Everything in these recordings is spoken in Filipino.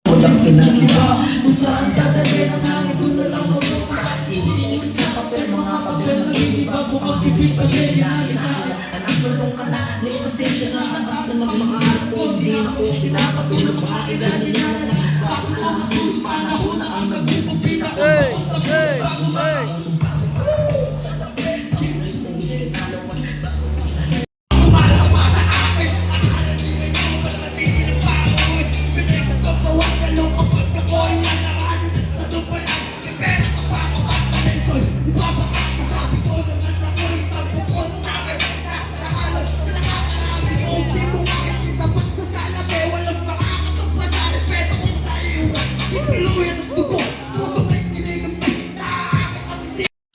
Walang pinag-iba kung saan dadalhin ang hangin ko na lang mabuka. Iniinit sa papel mga papel ng iba. Bukang bibig pa din na isa ka. Anak balong ka na, may pasensya na. Takas na magmahal ko, hindi na ko pinapatulog. Mga ilanin niya na lang. Bakit ko masilip panahon na ang nagbubugbit ako. Bago makakasumbang sa lapit. Hindi na ikinalawan.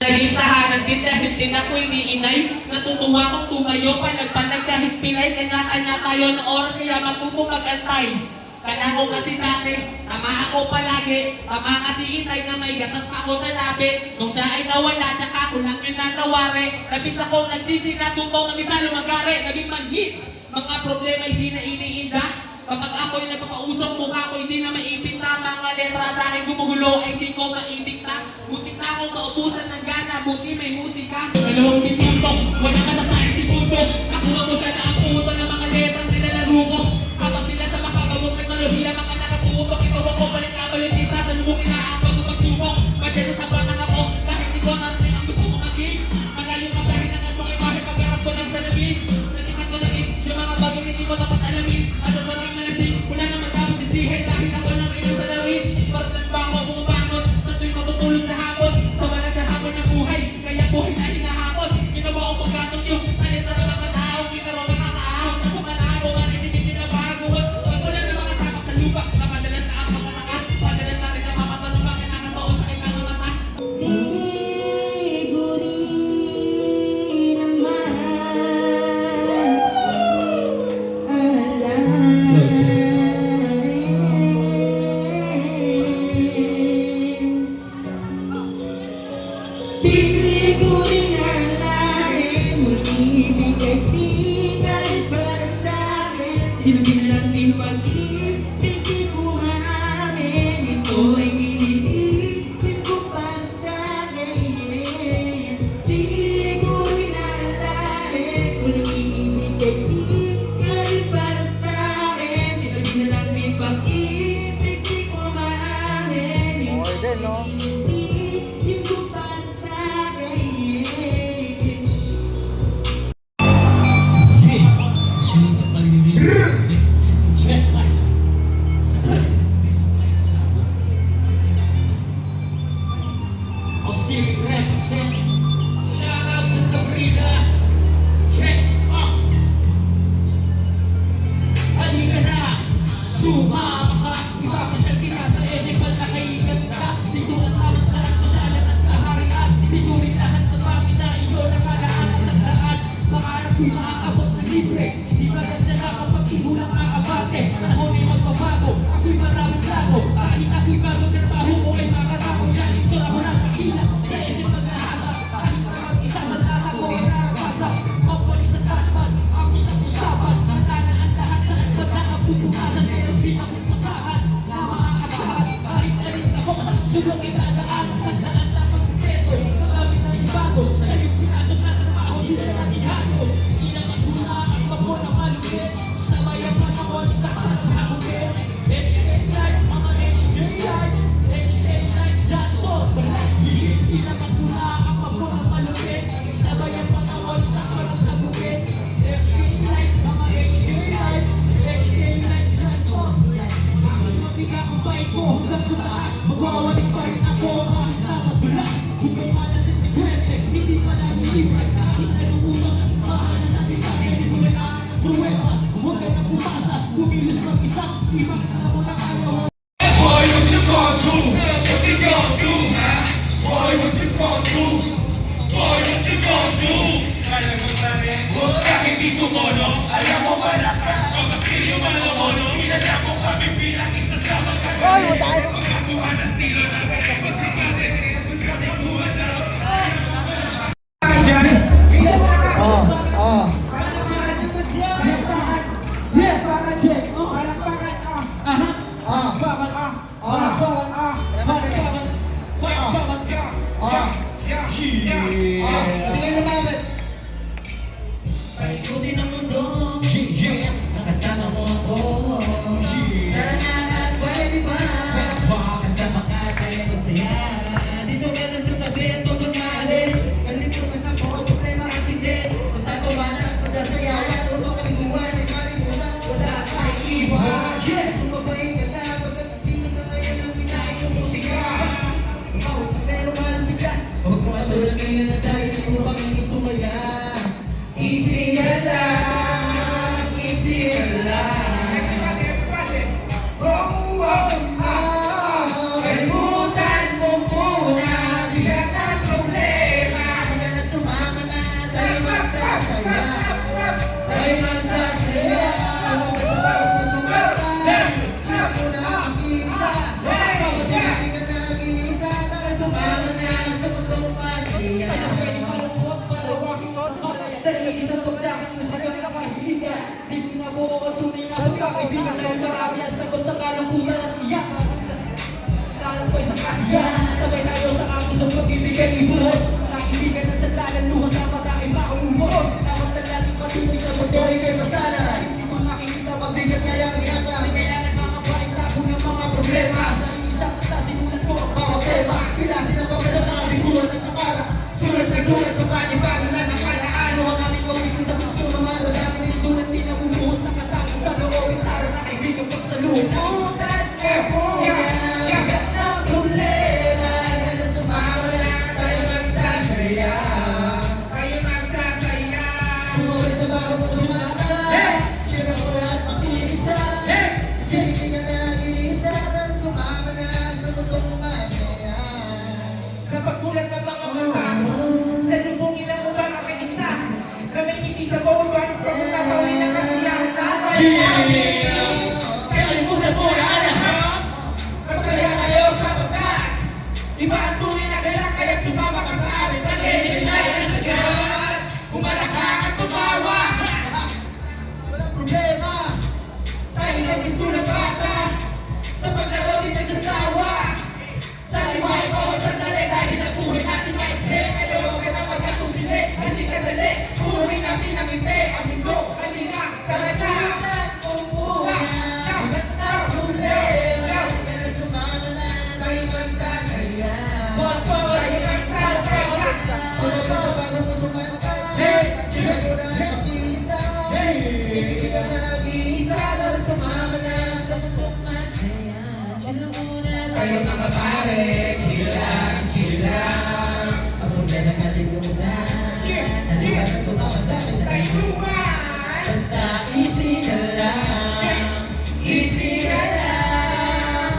Naging tahanan din dahil din ako hindi inay. Natutuwa kong tumayo, panagpanag kahit pilay. Kanya-kanya tayo ng oras kaya matuto mag-antay. Kala ko kasi dati, tama ako palagi. Tama nga si Itay na may gatas pa ako sa labi. Nung siya ay nawala, tsaka ako lang yun nanawari. Labis ako nagsisi na tutong ang isa lumagari. Naging manhit, mga problema hindi na iniinda. Kapag ako'y nagpapausap, mukha ko hindi na maipinta. Mga letra sa akin gumugulo ay hindi ko maipinta. Butik na akong maubusan ng gana, buti may musika. Dalawang minuto, wala ka na sa segundo. Nakuha mo sana ang puto ng mga letrang nilalaro ko. Kapag sila sa makakabot teknolohiya, mga nakatuupok. Ikaw ako balik na balik isa sa lubong inaapag o pagsubok. Masyado sa batang ako, kahit di ko narating ang gusto ko maging. Malayo ka sa rin ang atong imahe pagharap ko ng salamin. Natikat ko na rin, yung mga bagay hindi mo dapat alamin. Wala naman dapat isihin dahil ako lang ino sa lawin. Para sa bango bumabangon sa tuwing matutulog sa hapon. Sawa na sa hapon ng buhay, kaya buhay na hinahapon. Ginawa ko pagkatong yung salita ng mga tao. Ginawa makakaahon na sa manalo. Marinig nila baguhan. Pag wala na mga tapak sa lupa, na madalas na ang pagkataka. Madalas na rin ang mapatanong bakit nakataon sa ibang mata. Pili ko rin ang lahi mong ibig ay di kahit para sa'kin. Hilangin natin pag-ibig, di ko maamin. Ito ay iniibig ko para sa'kin. Pili ko rin ang lahi mong ibig ay di kahit para sa'kin. Hilangin natin pag-ibig, di ko maamin. More than, no? Shout out to the breeder. Check up. Halika na, sumama ka. Ipapasyal kita sa edipal na kaigan ka. Siguro tamang lahat masalan at kaharian. Siguro lahat ng bagay na iyo nakaraan at nagdaan. Pangarap ko'y makakabot na libre. Di maganda na kapag ibulang ang abate. Panahon ay magbabago, ako'y maraming plano. Kahit ako'y bago trabaho ko ay makarako. Yan ito ako ng makina. Sa edipal na subok itadaan, tandaan na pagkito. Kasabit na ibago, sa iyong pinasok na trabaho, hindi na natihago. Inaman muna ang pagko na malupit. Sabayan pa na ko, sa parang nakukit. HK Live, mga HK Live. HK Live, Johnson. Inaman muna ang pagko na malupit. Sabayan pa na ko, sa parang nakukit. HK Live, mga HK Live. HK Live, Johnson. Mabiga ko ba ito hanggang sa taas? Magwawalik pa rin ako kahit na magulas. Kung may malas at swerte, hindi pa namin libre. Kahit anong ulang at mahalas natin tayo. Hindi mo na buweba, huwag ka na pumasa. Kumilos mag-isa, ibang ka mo na kaya. Boy, what you gonna do? What you gonna do, man? Boy, what you gonna do? Boy, what you gonna do? Alam mo ba rin? Kahit di tumono, alam mo malakas. Pag-apili yung malamono, hinala mo kami bilang isa sa Paikutin ang mundo, kasama mo ako. Tara na at pwede ba? Kasama ka tayo masaya. Dito ka na sa tabi at huwag kang maalis. Kalimutan na po ang problema at tigdes. Magtatawanan, magsasayawan, upang kaliguan ay malimutan. Wala kang iwan. Sumabay ka na, pagkatapos sa ngayon ang inaay kong musika. Bawat ang pero malasika. Huwag mo atulad ngayon na sa'yo upang hindi sumaya. Easy na lang, easy na lang. Oh, oh, oh. Kalimutan mo muna, bigat ang problema. Kaya na sumama na, tayo masasaya. Tayo masasaya. Huwag ka sa bago mo sumata. Siya ko na ang isa. Pagkakati ka na ang isa. Tara sumama na sa mundong masaya. Sa isang pagsakot sa kaibigan, di ko na po ang tunay na pagkakaibigan. Dahil marami ang sagot sa kalungkutan at iyak. Talang ko'y sa kasiyahan, sabay tayo sa amin ng pag-ibig ay ibuhos. Kaibigan na sandalan, luha sa mata ay maumubos. Dapat na laging patuloy sa mundo ay kay masana. Hindi ko makikita mabigat kaya ang iyaka. Kayanan mga bahay tapo ng mga problema. Sa isang sasimulan ko ang bawat tema. Pilasin ang papel sa aming buwan at akala. Sulat na sulat sa panibago na nakalaan. Ang aming gawin sa puso ng mga dami nito at di nabubuhos na katago sa loob. Tara na kaibigan pagsaluhin. Putan mo muna, bigat ng problema. Yan ang sumama na, tayo magsasaya. Tayo magsasaya. Sumaway sa bago mo sumata. Siyaka mo na at makisa. Hindi ka nag-iisa. Tara sumama na sa mundong masaya. Sa pagkulat ng mga mata, sa lubungin ng ulan ang kita, na may ngiti sa bawat baris ko kung napawin ng kasiyahan na kalimutan mo na lahat. Masaya kayo sa pagkat, iba ang tunay na kailangan kaya't sumama ka sa amin. Tagilid tayo na sagat, umalakang at tumawa. Walang problema. Tayo na gusto ng bata, sa paglaro din nagsasawa. Sa liway, bawat sandali, dahil ang buhay natin maisip. Kaya huwag ka na magkatubili, halika dali. Buhay natin ang ngiti, ang mundo, halika, talaga. Bigat ng problema. Kaya na sumama na, tayo magsasaya. Tayo magsasaya. Sumama sa bago mo sumata. Siyaka mo na at makisa. Hindi ka nag-iisa. Tara sumama na sa mundong masaya. Sila muna tayo mga pare. Chill lang, chill lang. Ang problema kalimutan. Halika na sumama sa akin sa kaibigan. Basta easy na lang. Easy na lang.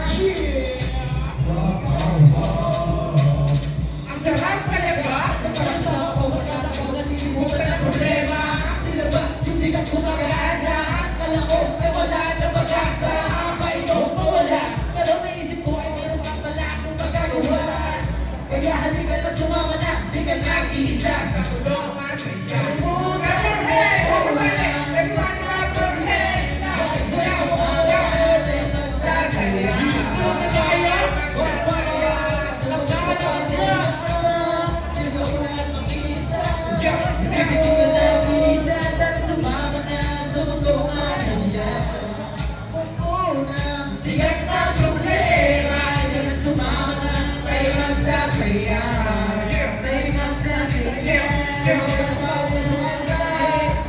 Ang sarap talaga. Basta ako magkatako, nalilimutan ang problema. Tila ba yung bigat ko kagaanda? Kala ko ay wala na pag-asa. Painom mawala. Pero naisip ko ay meron pa pala akong magagawa. Kaya halika na sumama na, di ka nag-iisa. Sa tulong masaya. Everybody, everybody, Bigat ng problema, ikaw na sumama na, tayo magsasaya. Tayo magsasaya. Tayo magsasaya.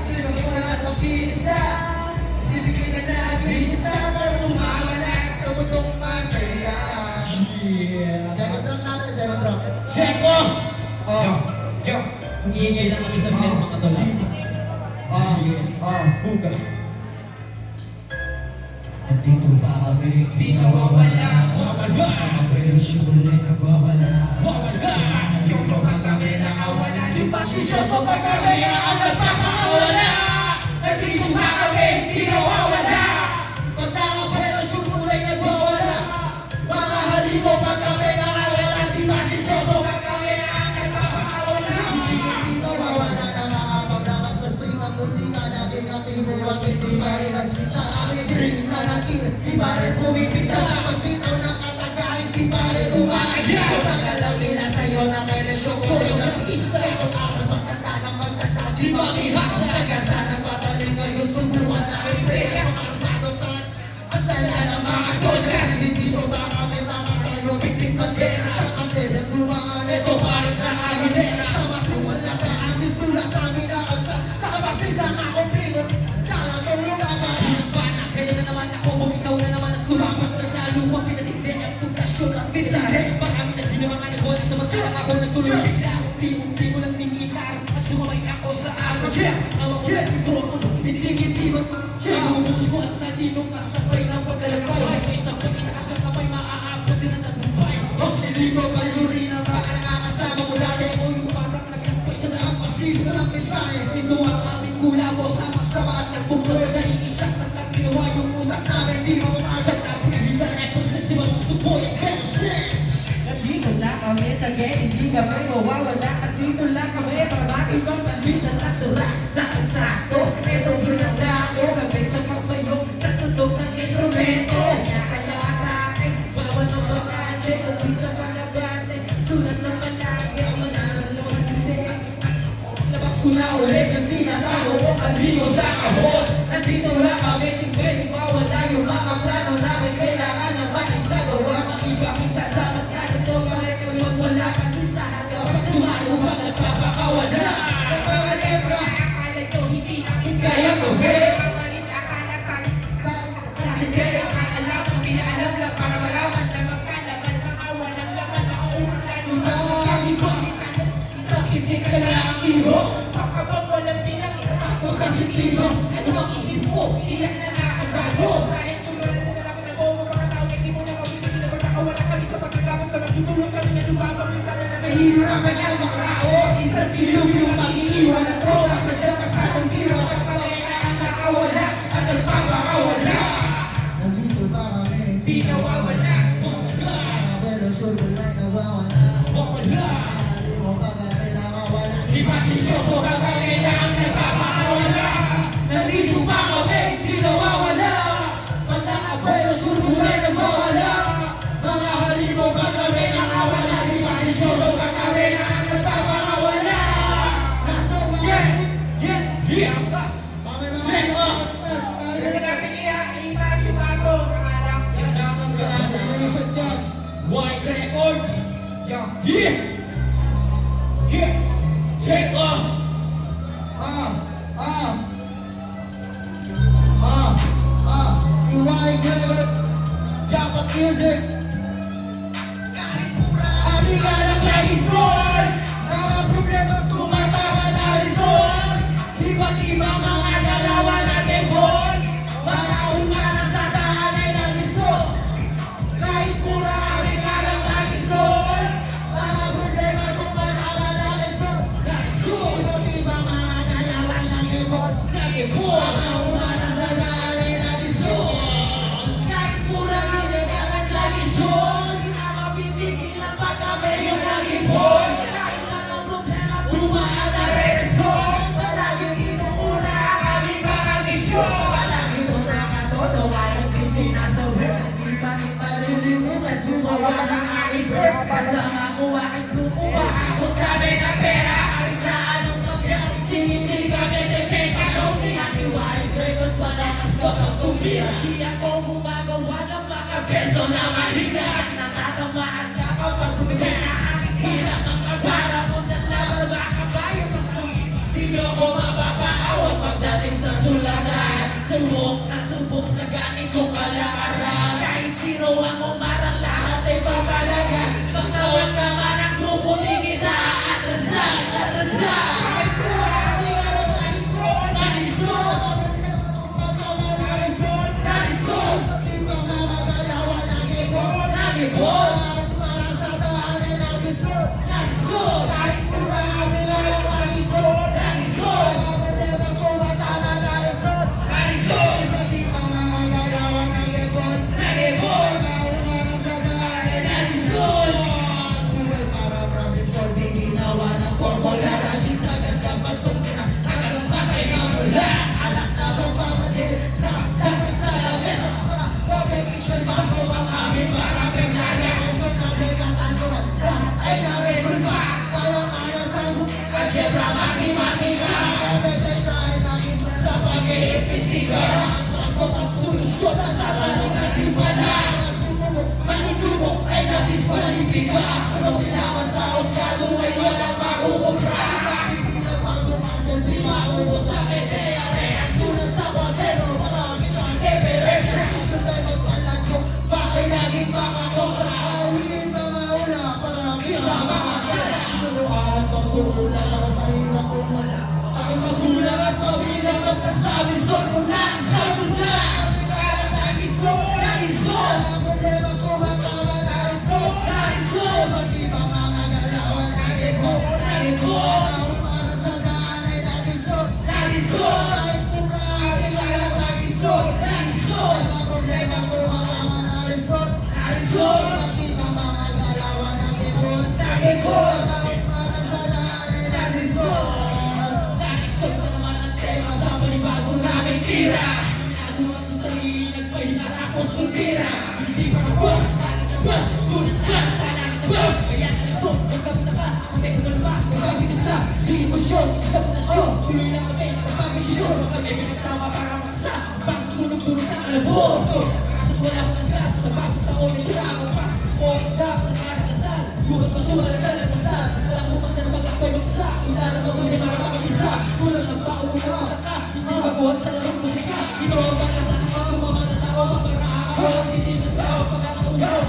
Sino mo na at mag-isa? Sibigin ka naag-isa, para sumama na sa mundong masaya. Second round natin, second round. Checo! Yo. Mag-iingay lang kami sa mga katulad. Buga. Nandito ba kami? Di nawawala. Mga presyon ay nagwawala. Wawala. Diyos o pag kami nakawala. Di ba si Diyos o pag kami ang nagpapakawala? Nandito ba kami? Di nawawala. Pagka ang presyon ay nagwawala. na natin ang tibuwag, ito bari lang sa amin. Dream na natin, di bari pumipita sa pagbitaw ng katagay, di bari umakaya. Pagkalaw nila sa'yo na may lesyon ko rin ang isa. Ito ako magtata ng magtata, di ba ihasa? Pagkasa ng patalim ngayon, subukan na rin pera. Armado sa at dala ng mga soldiers. Hindi mo ba kami tayo bitbit bandera? Sa kantil at lumaan, ito bari na aginera. Sa masuwala ka, amin tula sa amin na alsa. Nakabasida na akong pilot, nakatulong na ba? Bana, pwede na naman ako, ikaw na naman at lumapat sa lupang pinatindi ang pundasyon at mensahe. Marami na ginawa ng boys na magsalang ako nagtuloy bigla. Di mo lang ninggitar at sumamay ako sa araw. Awa ko lang ito ako, hindi mo. Ubus ko at nalinong kasabay ng paglalagay. May isang pag-inaas at kapay maaabot din ang tagumpay. O silino pa yung rin ang baka nakakasama mo dati. O yung batang naglampas Sa daang pasilyo ng mensahe. ito ang aming kulabo, sama-sama at nagpupulo na iisang tatang ginawa yung utak namin. Di mo mamasat na pagkagitan ay posesyon sa tuboy. Nandito lang kami sa gate, hindi kami mawawala. At dito lang kami para makita ang panlisan at tura sa eksakto. Ito pinagda ko sa besang pagpayo sa tunog ng instrumento. Kanya-kanya atake, bawal ng bakante, hindi sa pagkagante. Sulat ng palagi, ang mananalo at hindi. Labas ko na ulit yung tinatago ko kanino sa kahon. Nandito lang kami, hindi mawala yung mga plano namin. Kailangan ng maisagawa, mga ibang kasama ka. Ito pareho magwala ang listahan. Kapag sumalubang nagpapakawala. Nagpapalebra, akala nyo hindi natin kaya gawin. Pamalit akala tayo sa hindi. Akala mo pinaalam lang para malaman na magkalaban. Mga walang laman, mauunang lalo na. Kahibang italag, isang pitik ka na ang iro. Pakabang walang bilang, itatapos ang sitino. Ano ang isip mo? Iyak na nakatago. Kahit tulad na lang na mo, mga tao, hindi mo na mabibigil na magkakawala kami sa pagkakapos na magtutulong kami na lumabang isa na na Nahihirapan ang makraos. Isang kilog yung mag-iiwan at oras sa dapat sa atong tiro at pangailangan nakawala at nagpapakawala. Nandito ba kami? Di nawawala. Pero sure wala'y nawawala. Wala. Hindi mo ba kami nakawala? Di ba si Soso kakailangan nagpapakawala? Nandito pa kami, di nawawala. Magkaka pero sure wala'y nagwawala. Mga halimaw pa kami nakawala. Di ba si Soso kakailangan nagpapakawala? Yeah! Kami mga Let's go! Kami natin iitaas yung baso. Nangarap. Congratulations dyan. White Records! Yeah! Yeah! Iwai Graver, Japat Music. Aligalang laison! Mga problema Tumatawa na laison! Iba't ibang mga galawan na devon! Mga umana sa tahanay ng lison! Kahit pura aligalang laison! Mga problema tumatawa na lesson. Laison! Iba't ibang mga galawan ng ibon. Nag-ipon! Mga umana sa dahalay na Laison! Kahit pura aligalang laison! Di na mapipigilan pa kami yung nag-ipon! Kahit anong problema tumaan na relasyon! Palaging inuuna ang aming mga misyon! Palagi mo nakatoto, walang sinasabi. Di pa ni palilimutan, gumawa ng aking verse. Kasama ko aking kukuha, akot kami ng pera. Kahit sa anong mangyari, hindi kami titigilong. Natiwari Gregos, malakas ko ang tumira. Di ako gumagawa ng mga beso na mahigat. Natatamaan ka kapag tumigan na aking hirap. Ang kabara mo na laban, baka bayo magsungit. Di nyo ako mapapaawa pagdating sa sulatan. Subok na subok sa ganito kalakaran. Kahit sino ang umarang lahat ay papalaga. Pagtawag ka man ang kukunin kita. Atrasan, atrasan. Kahit buhay, nalisod, nalisod. Nalisod, nalisod. Nalipod. Nalisod. Kahit buhay, nalisod, nalisod. Nalisod. nag-iimbestiga. Ako ang solusyon na sa tanong na di wala. Manunubok ay nadiskwalipika. Anong kailangan sa Oscado ay walang makukumpra. Di maubos sa kete, arenas tulad sa kwadero. Marami ng deperesyo. Sabay magpalagyo, bakit naging mga kontra? Awin mga ula, marami ng mga kala. Turuan, pagkukulang para sa hirap umala. Aking magulang at mabilang masasabi, son mo na, sabi na. Nagisod, nagisod. Ang problema ko matama, nagisod, nagisod. Mag-ibang mga galawan, nagibo, nagibo. Emosyon, sabotasyon, tuloy na kami sa pag-isyon. Kami kasama para makasa, pagtulog-tulog na kalabot. At wala ko nasgas, sa bagong taon ay kailangan pa. O stop sa karagatan, bukat pa suwala na nagpasan. Walang kumanda na mag-apoy magsa, inara na muli para makakisa. Kulang ang baon mo na saka, hindi mabuhat sa larong musika. Ito ang balas at ang kumamang na tao, magparaakaw, hindi na tao, pagkakaugaw.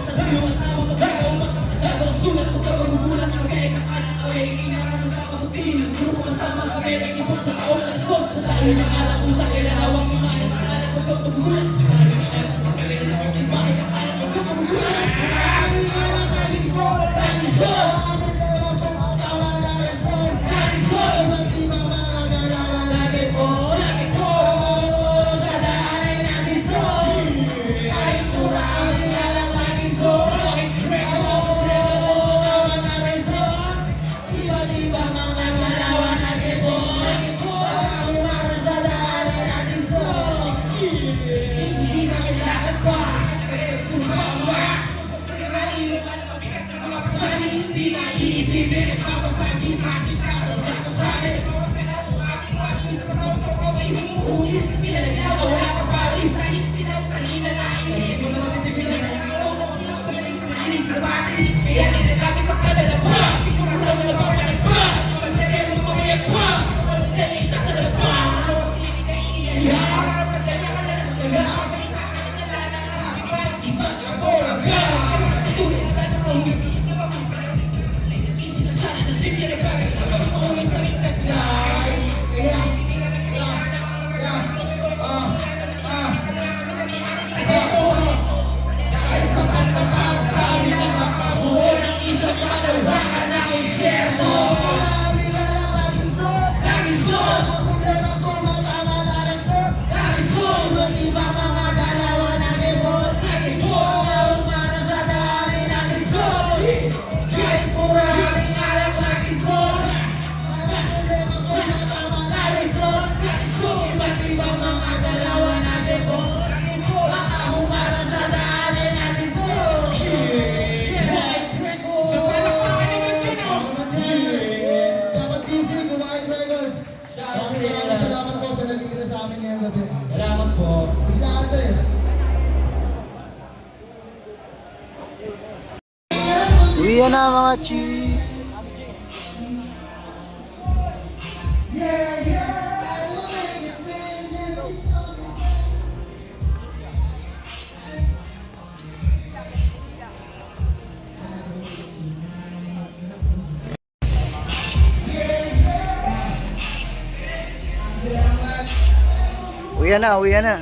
Sa tulungan tao, mag-agaw, makakagaw, sulat mo ka magugulat, kami kakanan, away, inara ng tao. Grupo kasama kami nag-ipon sa taon na skos. Sa tayo na alam kung sa kailangan imahe sa kanan ko itong tumulas. Marami na meron sa kailangan imahe sa kanan ko itong tumulas. Marami na lang nagisod, nagisod. Ang problema kung ang tawa na resol, nagisod. Mag-ibang mga galawan, lagi po, lagi po. Sa daan ay nagisod. Kahit marami na lang nagisod. Kahit problema kung ang tawa na resol. Iba-iba mga galawan, lagi po, lagi po. Ang mga sa daan ay nagisod. Hindi na kailangan pa. Sumawas. Hindi na iisipin. Papasagin, makita ko sa kasari. May humuhuli sa pinalagyan. Wala pa paris. Sinaw sa hina na iisip. Sa batis. Kaya nilalapis sa kadala pa. Sigurado na nababalag pa. Magdalero mo kaya pa. Magdalero sa kadala pa. Iiyak. Magdalero ka na lang talaga. Iba ka po lang ka. Tuloy na lang ako. Sana sa simya na kami. Mag-uwi sa itaglay. Kaya kahit sa pagkakasabi na makabuo ng isang panawagan na impyerno. Marami na lang nagisod, nagisod. Ang problema ko matama na resort, nagisod. Iba-iba mga galawan na libot, nagibot. Umara sa dami nagisod. Kahit maraming alam nagisod. Ang problema ko matama na resort, nagisod. Iba-iba mga galawan na libot, nagibot. Mga umara sa dami nagisod. Sa palakpakan naman yun, oh! Dapat busy, Kumain Records. Maraming salamat po sa naging kita sa amin ngayong gabi. Salamat po. Biglaan to eh. Uwi na mga chi. Uwi na, uwi na.